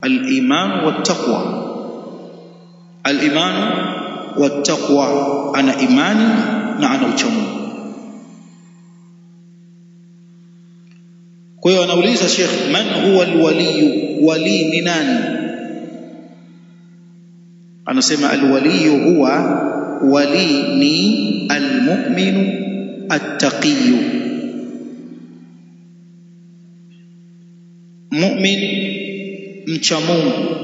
al-iman wat-taqwa. Al-iman wat-taqwa, ana imani na ana uchamungu. Kwa hiyo anauliza Sheikh, man huwa al-wali? Wali ni nani? Anasema al-wali huwa, wali ni al-mu'minu at-taqiyyu. Mu'min mcha Mungu.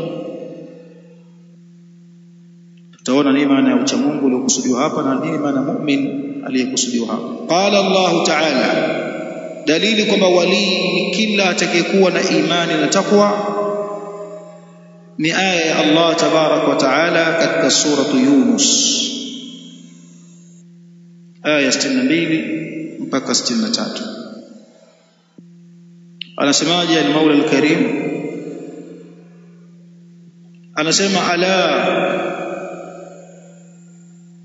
Tutaona nini maana ya ucha Mungu uliokusudiwa hapa na nini maana mu'min aliyekusudiwa hapa. Qala Allah Ta'ala, dalili kwamba wali ni kila atakayekuwa na imani na takwa ni aya ya Allah Tabarak wa Ta'ala katika suratu Yunus aya 62 mpaka 63. Anasemaje al-Maula al-Karim? Anasema ala,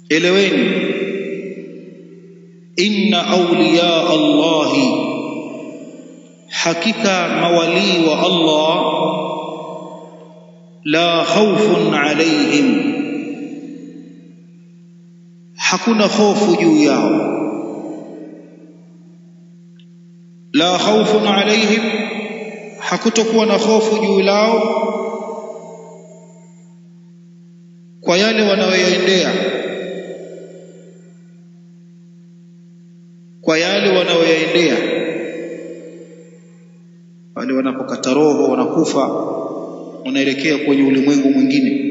eleweni, inna awliya Allahi, hakika mawali wa Allah, la khawfun alayhim, hakuna hofu juu yao. La khawfun alayhim, hakutokuwa na hofu juu yao kwa yale wanayoendea, kwa yale wanayoendea. Wale wanapokata roho, wanakufa, wanaelekea kwenye ulimwengu mwingine,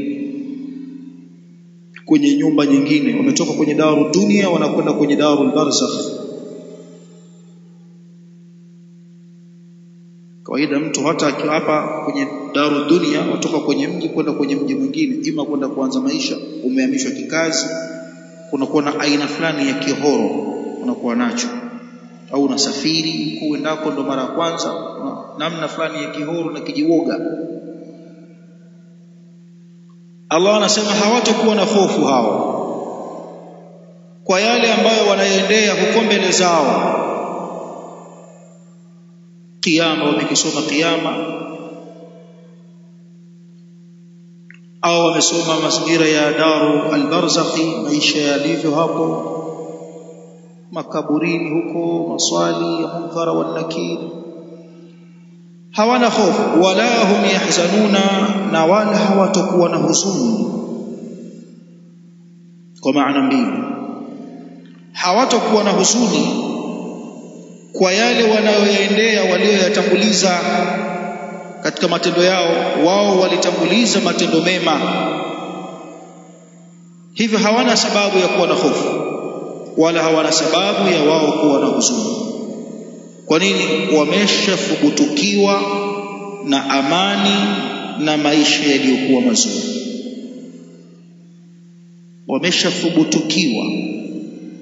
kwenye nyumba nyingine, wametoka kwenye daru dunia wanakwenda kwenye darul barzakh. Kawaida mtu hata akiwa hapa kwenye daru dunia, kutoka kwenye mji kwenda kwenye mji mwingine, ima kwenda kuanza maisha, umehamishwa kikazi, kunakuwa na aina fulani ya kihoro unakuwa nacho, au unasafiri kuendako ndo mara ya kwanza, namna fulani ya kihoro na kijiwoga. Allah anasema hawatakuwa na hofu hao kwa yale ambayo wanaendea huko mbele zao. Kiyama, wamekisoma kiyama, au wamesoma mazingira ya daru al-barzakhi, maisha yalivyo hapo makaburini huko, maswali ya munkara wal nakir. Hawana hofu, wala hum yahzanuna, na wala hawatakuwa na huzuni. Kwa maana mbili, hawatakuwa na huzuni kwa yale wanayoendea, walioyatanguliza katika matendo yao. Wao walitanguliza matendo mema, hivyo hawana sababu ya kuwa na hofu, wala hawana sababu ya wao kuwa na huzuni. Kwa nini? Wameshathubutukiwa na amani na maisha yaliyokuwa mazuri. Wameshathubutukiwa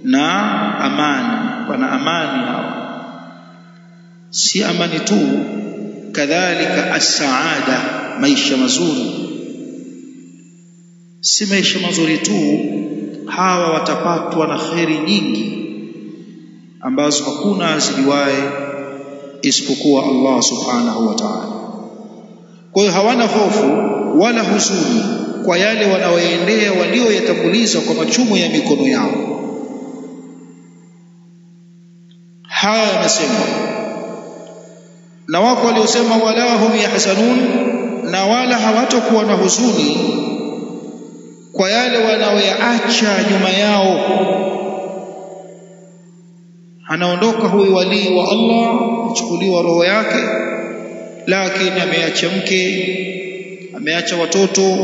na amani, wana amani hao. Si amani tu, kadhalika as-saada, maisha mazuri. Si maisha mazuri tu, hawa watapatwa na kheri nyingi ambazo hakuna aziliwaye isipokuwa Allah subhanahu wa ta'ala. Kwa hiyo hawana hofu wala huzuni kwa yale wanaoendea, walioyatanguliza kwa machumo ya mikono yao. Haya yamesema, na wako waliosema wala hum yahzanun, na wala hawatakuwa na huzuni kwa yale wanaoyaacha nyuma yao. Anaondoka huyu wali wa Allah, achukuliwa roho yake, lakini ameacha mke, ameacha watoto,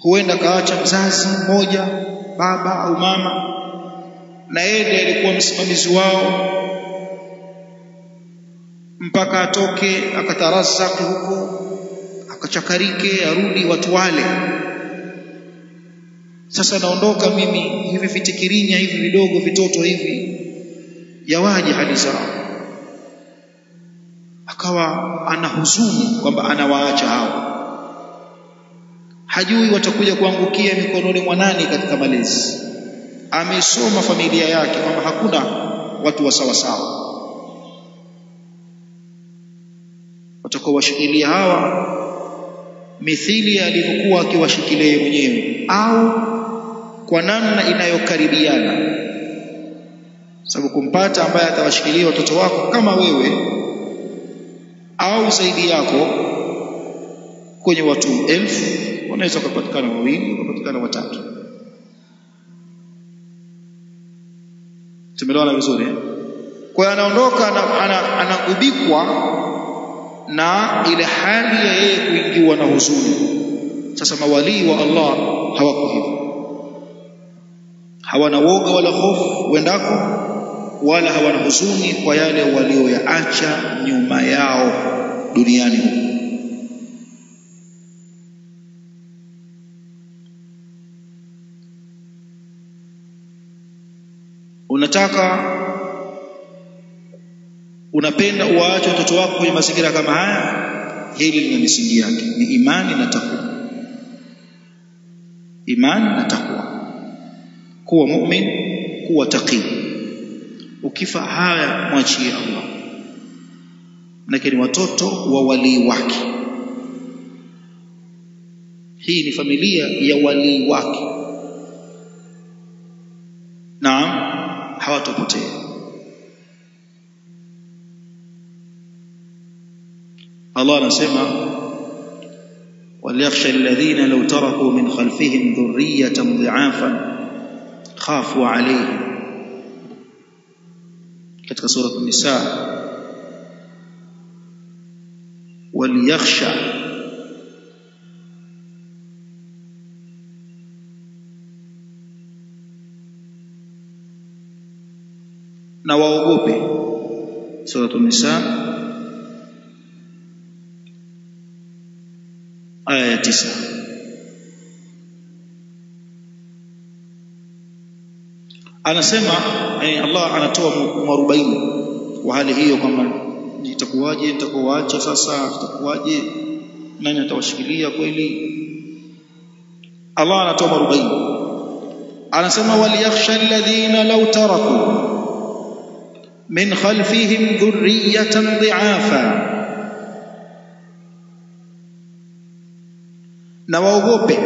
huenda kaacha mzazi mmoja, baba au mama, na yeye ndiye alikuwa msimamizi wao mpaka atoke akatarazaki huko, akachakarike, arudi watu wale. Sasa naondoka mimi, hivi vitikirinya hivi vidogo vitoto hivi yawaje hali zao? Akawa ana huzuni kwamba anawaacha hao, hajui watakuja kuangukia mikononi mwa nani katika malezi. Amesoma familia yake kwamba hakuna watu wa sawa sawa, watakuwa ukawashikilia hawa mithili alivyokuwa akiwashikilia mwenyewe au kwa namna inayokaribiana, sababu kumpata ambaye atawashikilia watoto wako kama wewe au zaidi yako kwenye watu 1000 wanaweza kupatikana wawili, kupatikana watatu. Tumeelewana vizuri? Kwa hiyo anaondoka anagubikwa na ile hali ya yeye kuingiwa na huzuni. Sasa mawalii wa Allah hawako hivyo, hawana woga wala hofu wendako, wala hawana huzuni kwa yale walioyaacha nyuma yao duniani. Unapenda uwaache watoto wako kwenye mazingira kama haya, hili lina misingi yake, ni imani na takwa. Imani na takwa, kuwa mu'min, kuwa taqi. Ukifa haya mwachie Allah, lakini watoto wa walii wake. Hii ni familia ya walii wake, naam, hawatopotea. Allah anasema waliyakhsha alladhina law taraku min khalfihim dhurriyatan dhi'afan khafu alayhim, katika sura an-Nisa. Waliyakhsha na waogope, sura an-Nisa aya ya 9. Anasema Allah anatoa mwarobaini wa hali hiyo, kwamba itakuwaje, nitakuacha sasa, itakuwaje, nani atawashikilia kweli? Allah anatoa mwarobaini, anasema waliyakhsha alladhina law taraku min khalfihim dhurriyatan dhi'afa, na waogope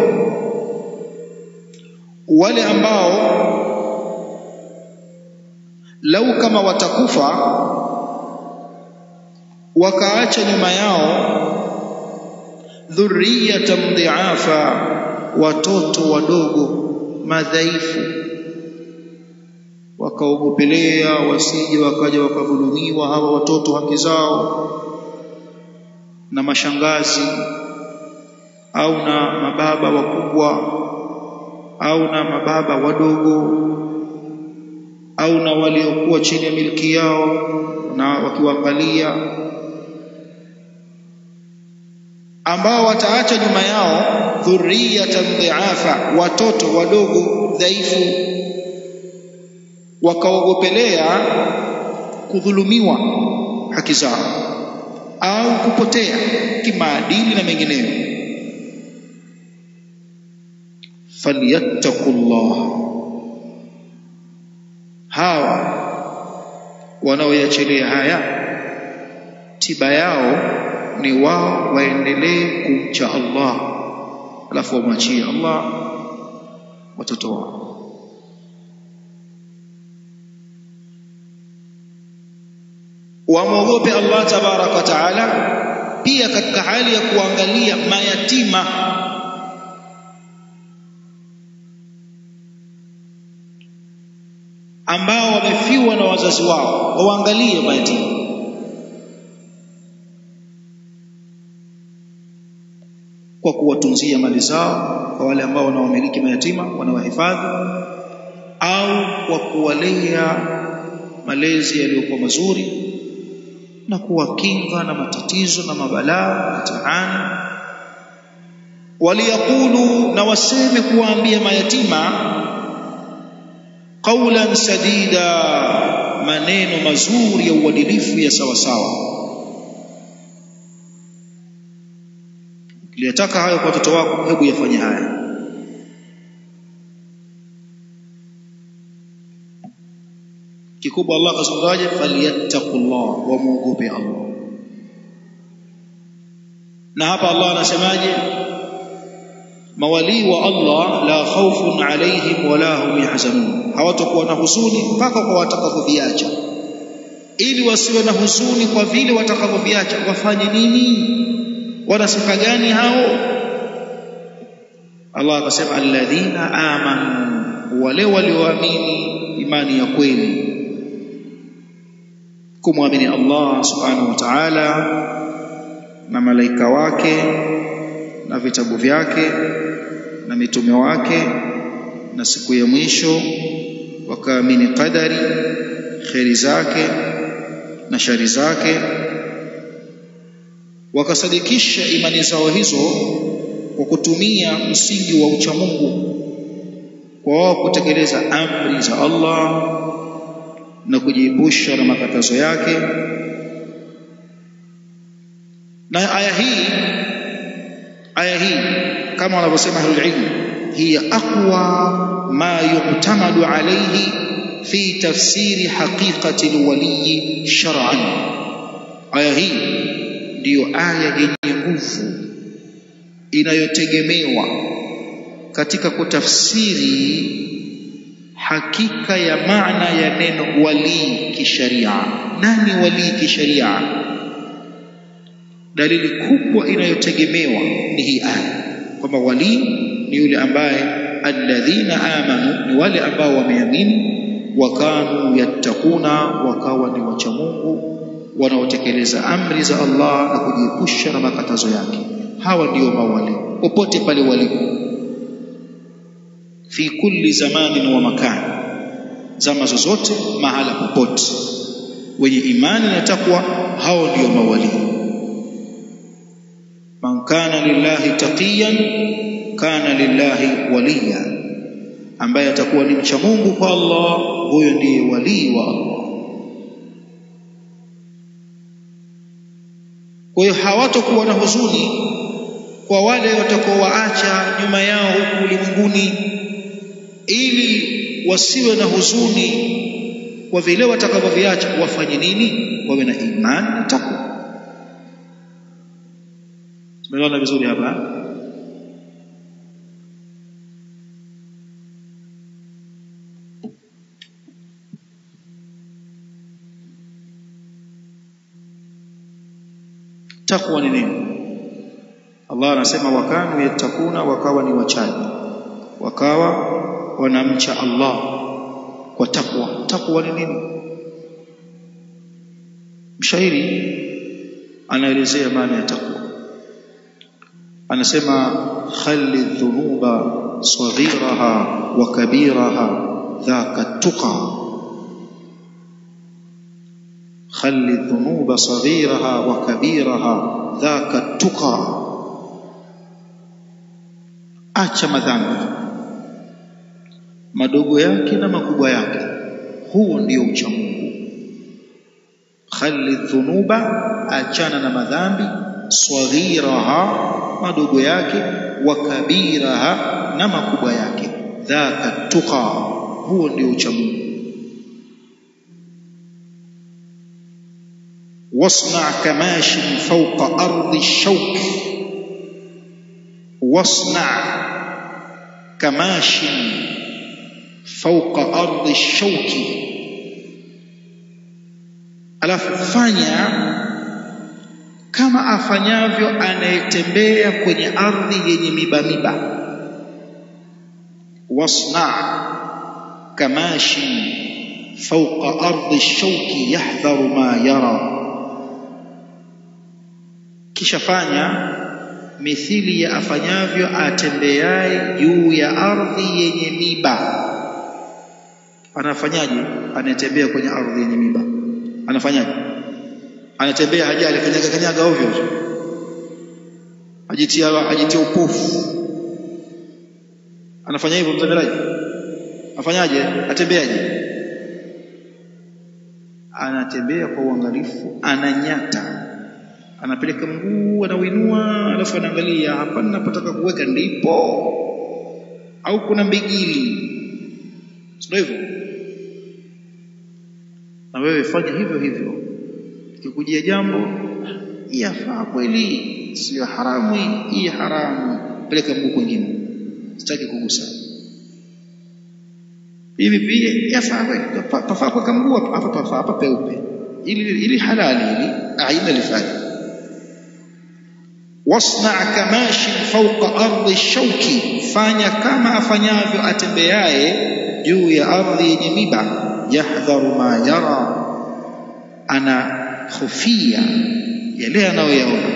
wale ambao lau kama watakufa wakaacha nyuma yao dhurriyatan dhi'afa, watoto wadogo madhaifu, wakaogopelea wasije wakaja wakadhulumiwa hawa watoto haki zao na mashangazi au na mababa wakubwa au na mababa wadogo au na waliokuwa chini ya miliki yao na wakiwaangalia, ambao wataacha nyuma yao dhurriyatan dhi'afa, watoto wadogo dhaifu, wakaogopelea kudhulumiwa haki zao au kupotea kimaadili na mengineyo. Falyattaqullah, hawa wanaoyachelea haya, tiba yao ni wao waendelee kumcha Allah, alafu wamwachie Allah watoto wao. Wamwogope Allah tabaraka wa taala pia katika hali ya kuangalia mayatima, ambao wamefiwa na wazazi wao, waangalie mayatima kwa kuwatunzia mali zao, kwa wale ambao wanawamiliki mayatima wanawahifadhi, au kwa kuwalea malezi yaliyokuwa mazuri na kuwakinga na matatizo na mabalaa mtaani. Waliyaqulu, na waseme kuwaambia mayatima, qawlan sadida, maneno mazuri ya uadilifu ya sawa sawa. Ukiyataka hayo kwa watoto wako, hebu yafanye haya. Kikubwa Allah kazungumzaje? Falyattaqullah, wa muogope Allah. Na hapa Allah anasemaje? Mawali wa Allah la khawfun alaihim wala hum yahzanun, hawatakuwa na huzuni mpaka kwa watakavyoviacha. Ili wasiwe na huzuni kwa vile watakavyoviacha, wafanye nini? Wana sifa gani hao? Allah akasema alladhina amanu, wale walioamini imani ya kweli, kumwamini Allah subhanahu wa ta'ala na malaika wake na vitabu vyake na mitume wake na siku ya mwisho, wakaamini qadari, khairi zake na shari zake, wakasadikisha imani zao hizo kwa kutumia msingi wa uchamungu, kwa wao kutekeleza amri za Allah na kujiepusha na makatazo yake. Na aya hii kama wanavyosema ahlul ilm, hiya aqwa ma yu'tamadu alayhi fi tafsiri haqiqati alwali shar'an. Aya hii ndiyo aya yenye nguvu inayotegemewa katika kutafsiri hakika ya maana ya neno wali kisharia. Nani wali kisharia? Dalili kubwa inayotegemewa ni hii aya, kwamba wali ni yule ambaye alladhina amanu, ni wale ambao wameamini, wakanu yattaquna, wakawa ni wacha Mungu, wanaotekeleza amri za Allah na kujiepusha na makatazo yake. Hawa ndio mawali popote pale walipo, fi kulli zamanin wa makan, zama zozote, mahala popote. Wenye imani na takwa, hao ndio mawali. Man kana lillahi taqiyan kana lillahi waliya, ambaye atakuwa ni mcha Mungu kwa Allah, huyo ndiye wali wa Allah. Kwa hiyo hawatakuwa na huzuni kwa wale watakaowaacha nyuma yao huku ulimwenguni, ili wasiwe na huzuni kwa vile watakavyoviacha. Wafanye nini? Wawe na imani na takwa. Tumeona vizuri hapa. Takwa ni nini? Allah anasema wakanu yatakuna, wakawa ni wachaji, wakawa wanamcha Allah kwa takwa. Takwa ni nini? Mshairi anaelezea maana ya takwa, anasema khalli dhunuba saghiraha wa kabiraha dhaka tuqa. Khalli dhunuba saghiraha wa kabiraha dhaka tuqa, acha madhambi madogo yake na makubwa yake, huo ndio ucha Mungu. Khalli dhunuba, achana na madhambi, saghiraha, madogo yake, wa kabiraha, na makubwa yake, dhaka tuqa, huo ndio ucha Mungu. wasna' kamashin fawqa ardi shawk, wasna' kamashin fawqa ardi shawki, alafu fanya kama afanyavyo anayetembea kwenye ardhi yenye miba. Wasna' kamashin fawqa ardi shawki yahdharu ma yara, kisha fanya mithili ya afanyavyo atembeaye juu ya ardhi yenye miba. Anafanyaje anatembea kwenye ardhi yenye miba? Anafanyaje? Anatembea hajali, kanyaga ovyo, ajitia upofu. Anafanya hivyo mtembeleaji? Afanyaje? Atembeaje? Anatembea kwa uangalifu, ananyata, anapeleka mguu, anauinua, alafu anaangalia, hapa ninapotaka kuweka ndipo, au kuna mbigili. Sio hivyo? Na wewe fanya hivyo hivyo. Ikikujia jambo, yafaa kweli, sio haramu hii, haramu, peleka mguu kwingine, sitaki kugusa. Hivi pia yafaa kweli, pafaa kwa mguu hapa, pafaa hapa peupe, ili halali, ili aina lifanya. Wasna' kamashi fawqa ardi shauki, fanya kama afanyavyo atembeaye juu ya ardhi yenye miba. Yahdharu ma yara, ana khufia yale anayoyaona,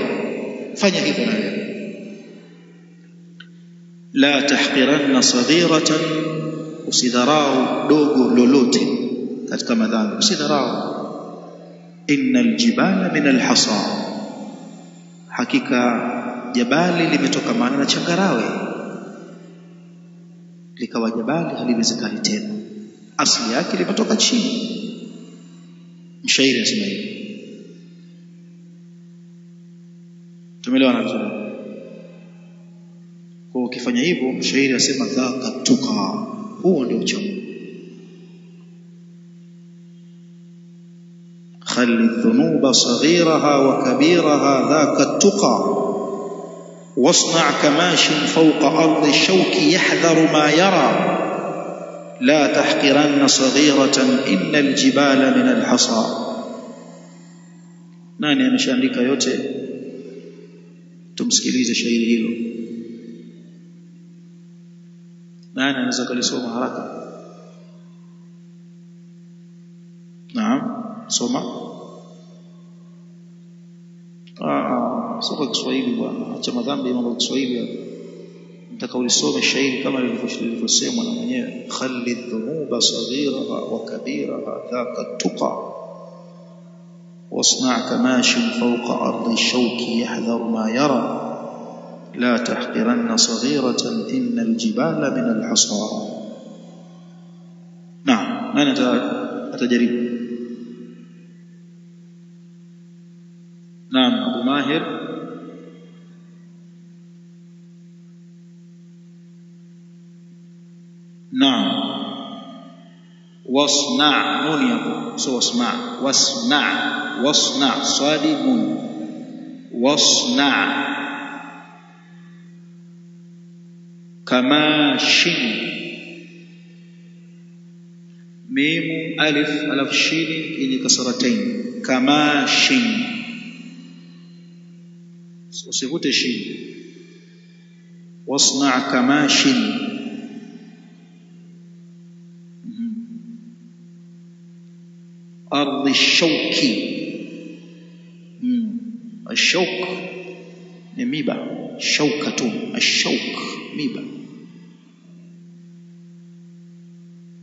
fanya hivyo na wewe. La tahqiranna saghiratan, usidharau dogo lolote katika madhambi, usidharau. Innal jibala min alhasa, hakika jabali limetokamana na changarawe, likawa jabali haliwezekani tena, asili yake limetoka chini. Mshairi asema hivi, tumeelewana vizuri? Kwa ukifanya hivyo, mshairi asema dhaka tuqa, huo ndio uchamungu. خلي الذنوب صغيرها وكبيرها ذاك التقى واصنع كماش فوق أرض الشوك يحذر ما يرى لا تحقرن صغيرة إن الجبال من الحصى. nani ameshaandika yote? Tumsikilize shairi hilo. Nani anaweza kulisoma haraka? Naam, soma. Soma Kiswahili bwana, acha madhambi mambo ya Kiswahili. Nataka ulisome shairi kama lilivyosemwa na mwenyewe. Khalli dhunuba saghiraha wa kabiraha dhaka tuqa wasna' kamashin fawqa ardi shawki yahdharu ma yara la tahqiranna saghiratan innal jibala min alhasa. Naam, nani atajaribu? Naam, Abu Mahir. Naam, wasna' nuni hapo, so wasma', wasna' swadi nun, wasna' kamashin, mim alif alaf shin yenye kasratain, kamashin, usivute shin. Wasna' kamashin, ardi shauki, الشوك miba, shaukatun, الشوك miba.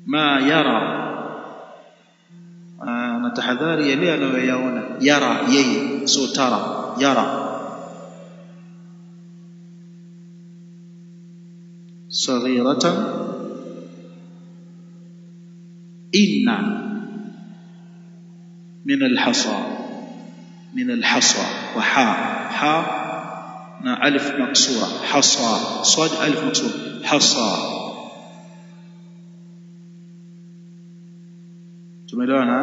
Ma yara, natahadhari yale anayoyaona. Yara yeye, so tara, yara. Saghiratan, inna min alhasa, min alhasa, wa ha na alif maksura, hasa, sad alif maksura, hasa. Tumeelewana?